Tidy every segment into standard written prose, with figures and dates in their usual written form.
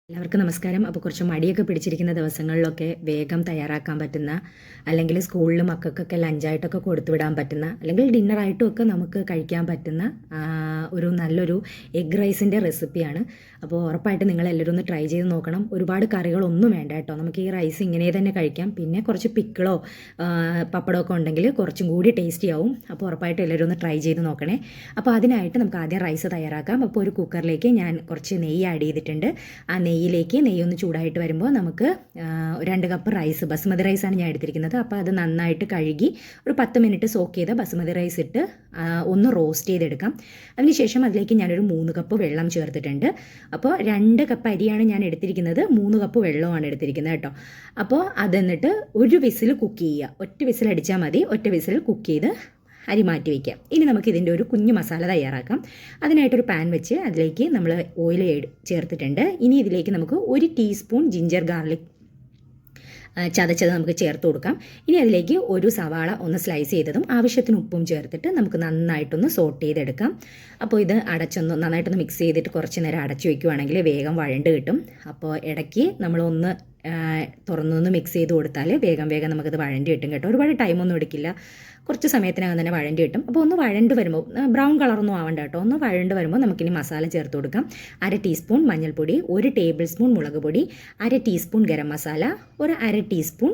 എല്ലാവർക്കും നമസ്കാരം. അപ്പോൾ കുറച്ച് മടിയൊക്കെ പിടിച്ചിരിക്കുന്ന ദിവസങ്ങളിലൊക്കെ വേഗം തയ്യാറാക്കാൻ പറ്റുന്ന, അല്ലെങ്കിൽ സ്കൂളിൽ മക്കൾക്കൊക്കെ ലഞ്ചായിട്ടൊക്കെ കൊടുത്തു വിടാൻ പറ്റുന്ന, അല്ലെങ്കിൽ ഡിന്നറായിട്ടും ഒക്കെ നമുക്ക് കഴിക്കാൻ പറ്റുന്ന ഒരു നല്ലൊരു എഗ് റൈസിൻ്റെ റെസിപ്പിയാണ്. അപ്പോൾ ഉറപ്പായിട്ട് നിങ്ങൾ എല്ലാവരും ഒന്ന് ട്രൈ ചെയ്ത് നോക്കണം. ഒരുപാട് കറികളൊന്നും വേണ്ട കേട്ടോ, നമുക്ക് ഈ റൈസ് ഇങ്ങനെ തന്നെ കഴിക്കാം. പിന്നെ കുറച്ച് പിക്കിളോ പപ്പടമൊക്കെ ഉണ്ടെങ്കിൽ കുറച്ചും കൂടി ടേസ്റ്റി ആവും. അപ്പോൾ ഉറപ്പായിട്ട് എല്ലാവരും ഒന്ന് ട്രൈ ചെയ്ത് നോക്കണേ. അപ്പോൾ അതിനായിട്ട് നമുക്ക് ആദ്യം റൈസ് തയ്യാറാക്കാം. അപ്പോൾ ഒരു കുക്കറിലേക്ക് ഞാൻ കുറച്ച് നെയ്യ് ആഡ് ചെയ്തിട്ടുണ്ട്. ആ നെയ്യിലേക്ക് നെയ്യൊന്ന് ചൂടായിട്ട് വരുമ്പോൾ നമുക്ക് 2 കപ്പ് റൈസ്, ബസുമതി റൈസാണ് ഞാൻ എടുത്തിരിക്കുന്നത്. അപ്പോൾ അത് നന്നായിട്ട് കഴുകി ഒരു 10 മിനിറ്റ് സോക്ക് ചെയ്ത് ബസുമതി റൈസ് ഇട്ട് ഒന്ന് റോസ്റ്റ് ചെയ്തെടുക്കാം. അതിനുശേഷം അതിലേക്ക് ഞാനൊരു 3 കപ്പ് വെള്ളം ചേർത്തിട്ടുണ്ട്. അപ്പോൾ 2 കപ്പ് അരിയാണ് ഞാൻ എടുത്തിരിക്കുന്നത്, 3 കപ്പ് വെള്ളമാണ് എടുത്തിരിക്കുന്നത് കേട്ടോ. അപ്പോൾ അതെന്നിട്ട് ഒരു വിസിൽ കുക്ക് ചെയ്യുക. ഒറ്റ വിസിൽ അടിച്ചാൽ മതി. ഒറ്റ വിസിൽ കുക്ക് ചെയ്ത് അരി മാറ്റി വയ്ക്കാം. ഇനി നമുക്ക് ഇതിൻ്റെ ഒരു കുഞ്ഞു മസാല തയ്യാറാക്കാം. അതിനായിട്ടൊരു പാൻ വെച്ച് അതിലേക്ക് നമ്മൾ ഓയിൽ ചേർത്തിട്ടുണ്ട്. ഇനി ഇതിലേക്ക് നമുക്ക് 1 ടീസ്പൂൺ ജിഞ്ചർ ഗാർലിക് ചതച്ചത് നമുക്ക് ചേർത്ത് കൊടുക്കാം. ഇനി അതിലേക്ക് ഒരു സവാള ഒന്ന് സ്ലൈസ് ചെയ്തതും ആവശ്യത്തിന് ഉപ്പും ചേർത്തിട്ട് നമുക്ക് നന്നായിട്ടൊന്ന് സോട്ട് ചെയ്തെടുക്കാം. അപ്പോൾ ഇത് അടച്ചൊന്ന് നന്നായിട്ടൊന്ന് മിക്സ് ചെയ്തിട്ട് കുറച്ച് നേരം അടച്ചു വയ്ക്കുവാണെങ്കിൽ വേഗം വഴണ്ട് കിട്ടും. അപ്പോൾ ഇടയ്ക്ക് നമ്മളൊന്ന് തുറന്നൊന്ന് മിക്സ് ചെയ്ത് കൊടുത്താൽ വേഗം നമുക്കത് വഴണ്ടി കിട്ടും കേട്ടോ. ഒരുപാട് ടൈമൊന്നും എടുക്കില്ല, കുറച്ച് സമയത്തിനകം തന്നെ വഴണ്ടി കിട്ടും. അപ്പോൾ ഒന്ന് വഴണ്ട് വരുമ്പോൾ, ബ്രൗൺ കളറൊന്നും ആവണ്ട കേട്ടോ, ഒന്ന് വഴണ്ട് വരുമ്പോൾ നമുക്കിനി മസാല ചേർത്ത് കൊടുക്കാം. 1/2 ടീസ്പൂൺ മഞ്ഞൾപ്പൊടി, 1 ടേബിൾ സ്പൂൺ മുളക് പൊടി, 1/2 ടീസ്പൂൺ ഗരം മസാല, 1/2 ടീസ്പൂൺ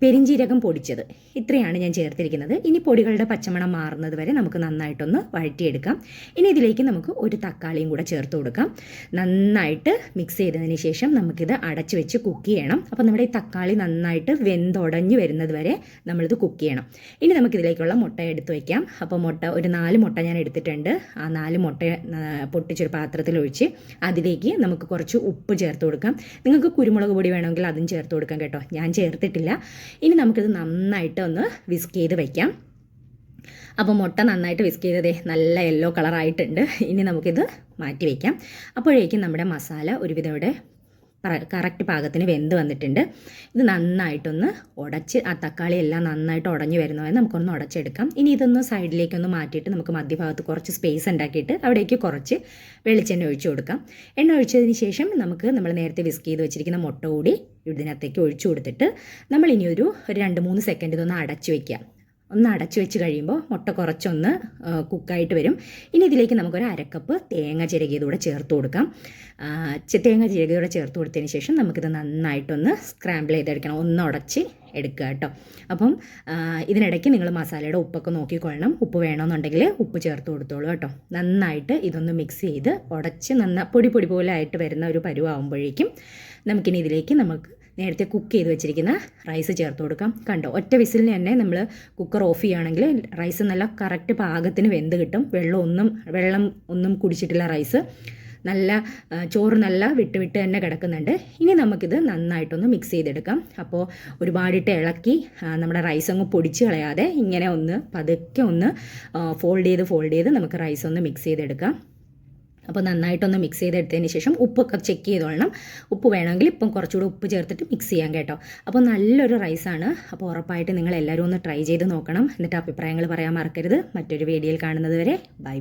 പെരിഞ്ജീരകം പൊടിച്ചത്. ഇത്രയാണ് ഞാൻ ചേർത്തിരിക്കുന്നത്. ഇനി പൊടികളുടെ പച്ചമണം മാറുന്നത് വരെ നമുക്ക് നന്നായിട്ടൊന്ന് വഴറ്റിയെടുക്കാം. ഇനി ഇതിലേക്ക് നമുക്ക് ഒരു തക്കാളിയും കൂടെ ചേർത്ത് കൊടുക്കാം. നന്നായിട്ട് മിക്സ് ചെയ്തതിന് ശേഷം നമുക്കിത് അടച്ചു വെച്ച് കുക്ക് ചെയ്യണം. അപ്പോൾ നമ്മുടെ ഈ തക്കാളി നന്നായിട്ട് വെന്തുടഞ്ഞു വരുന്നത് വരെ നമ്മളിത് കുക്ക് ചെയ്യണം. ഇനി നമുക്കിതിലേക്കുള്ള മുട്ട എടുത്ത് വയ്ക്കാം. അപ്പോൾ ഒരു 4 മുട്ട ഞാൻ എടുത്തിട്ടുണ്ട്. ആ 4 മുട്ട പൊട്ടിച്ചൊരു പാത്രത്തിൽ ഒഴിച്ച് അതിലേക്ക് നമുക്ക് കുറച്ച് ഉപ്പ് ചേർത്ത് കൊടുക്കാം. നിങ്ങൾക്ക് കുരുമുളക് പൊടി വേണമെങ്കിൽ അതും ചേർത്ത് കൊടുക്കാം കേട്ടോ, ഞാൻ ചേർത്തിട്ടില്ല. ഇനി നമുക്കിത് നന്നായിട്ട് ഒന്ന് വിസ്ക് ചെയ്ത് വയ്ക്കാം. അപ്പോൾ മുട്ട നന്നായിട്ട് വിസ്ക് ചെയ്തതേ നല്ല യെല്ലോ കളറായിട്ടുണ്ട്. ഇനി നമുക്കിത് മാറ്റി വയ്ക്കാം. അപ്പോഴേക്കും നമ്മുടെ മസാല ഒരുവിധം ഇവിടെ കറക്റ്റ് പാകത്തിന് വെന്ത് വന്നിട്ടുണ്ട്. ഇത് നന്നായിട്ടൊന്ന് ഉടച്ച്, ആ തക്കാളി എല്ലാം നന്നായിട്ട് ഉടഞ്ഞു വരുന്നവരെ നമുക്കൊന്ന് ഉടച്ചെടുക്കാം. ഇനി ഇതൊന്ന് സൈഡിലേക്കൊന്ന് മാറ്റിയിട്ട് നമുക്ക് മധ്യഭാഗത്ത് കുറച്ച് സ്പേസ് ഉണ്ടാക്കിയിട്ട് അവിടേക്ക് കുറച്ച് വെളിച്ചെണ്ണ ഒഴിച്ചു കൊടുക്കാം. എണ്ണ ഒഴിച്ചതിന് ശേഷം നമ്മൾ നേരത്തെ വിസ്ക് ചെയ്ത് വെച്ചിരിക്കുന്ന മുട്ട കൂടി ഇതിനകത്തേക്ക് ഒഴിച്ചു കൊടുത്തിട്ട് നമ്മളിനി ഒരു 2-3 സെക്കൻഡ് ഇതൊന്ന് അടച്ചു വയ്ക്കാം. ഒന്ന് അടച്ചു വെച്ച് കഴിയുമ്പോൾ മുട്ട കുറച്ചൊന്ന് കുക്കായിട്ട് വരും. ഇനി ഇതിലേക്ക് നമുക്കൊരു 1/2 കപ്പ് തേങ്ങ ചിരകിയതൂടെ ചേർത്ത് കൊടുക്കാം. തേങ്ങ ചിരകിയതൂടെ ചേർത്ത് കൊടുത്തതിന് ശേഷം നമുക്കിത് നന്നായിട്ടൊന്ന് സ്ക്രാമ്പിൾ ചെയ്തെടുക്കണം, ഒന്ന് ഉടച്ച് എടുക്കുക കേട്ടോ. അപ്പം ഇതിനിടയ്ക്ക് നിങ്ങൾ മസാലയുടെ ഉപ്പൊക്കെ നോക്കിക്കൊള്ളണം. ഉപ്പ് വേണമെന്നുണ്ടെങ്കിൽ ഉപ്പ് ചേർത്ത് കൊടുത്തോളൂ കേട്ടോ. നന്നായിട്ട് ഇതൊന്ന് മിക്സ് ചെയ്ത് ഉടച്ച് പൊടി പോലെ ആയിട്ട് വരുന്ന ഒരു പരുവാകുമ്പോഴേക്കും നമുക്കിനി ഇതിലേക്ക് നമുക്ക് നേരത്തെ കുക്ക് ചെയ്ത് വെച്ചിരിക്കുന്ന റൈസ് ചേർത്ത് കൊടുക്കാം. കണ്ടോ, ഒറ്റ വിസിലിന് തന്നെ നമ്മൾ കുക്കർ ഓഫ് ചെയ്യുകയാണെങ്കിൽ റൈസ് നല്ല കറക്റ്റ് പാകത്തിന് വെന്ത് കിട്ടും. വെള്ളം ഒന്നും കുടിച്ചിട്ടില്ല റൈസ്. ചോറ് നല്ല വിട്ട് തന്നെ കിടക്കുന്നുണ്ട്. ഇനി നമുക്കിത് നന്നായിട്ടൊന്ന് മിക്സ് ചെയ്തെടുക്കാം. അപ്പോൾ ഒരുപാടിട്ട് ഇളക്കി നമ്മുടെ റൈസ് അങ്ങ് പൊടിച്ച് കളയാതെ ഇങ്ങനെ ഒന്ന് പതുക്കെ ഒന്ന് ഫോൾഡ് ചെയ്ത് നമുക്ക് റൈസ് ഒന്ന് മിക്സ് ചെയ്തെടുക്കാം. അപ്പോൾ നന്നായിട്ടൊന്ന് മിക്സ് ചെയ്തെടുത്തതിന് ശേഷം ഉപ്പൊക്കെ ചെക്ക് ചെയ്തോളണം. ഉപ്പ് വേണമെങ്കിൽ ഇപ്പം കുറച്ചുകൂടി ഉപ്പ് ചേർത്തിട്ട് മിക്സ് ചെയ്യാം കേട്ടോ. അപ്പോൾ നല്ലൊരു റൈസാണ്. അപ്പോൾ ഉറപ്പായിട്ട് നിങ്ങൾ എല്ലാവരും ഒന്ന് ട്രൈ ചെയ്ത് നോക്കണം. എന്നിട്ട് അഭിപ്രായങ്ങൾ പറയാൻ മറക്കരുത്. മറ്റൊരു വീഡിയോയിൽ കാണുന്നത് വരെ ബൈ.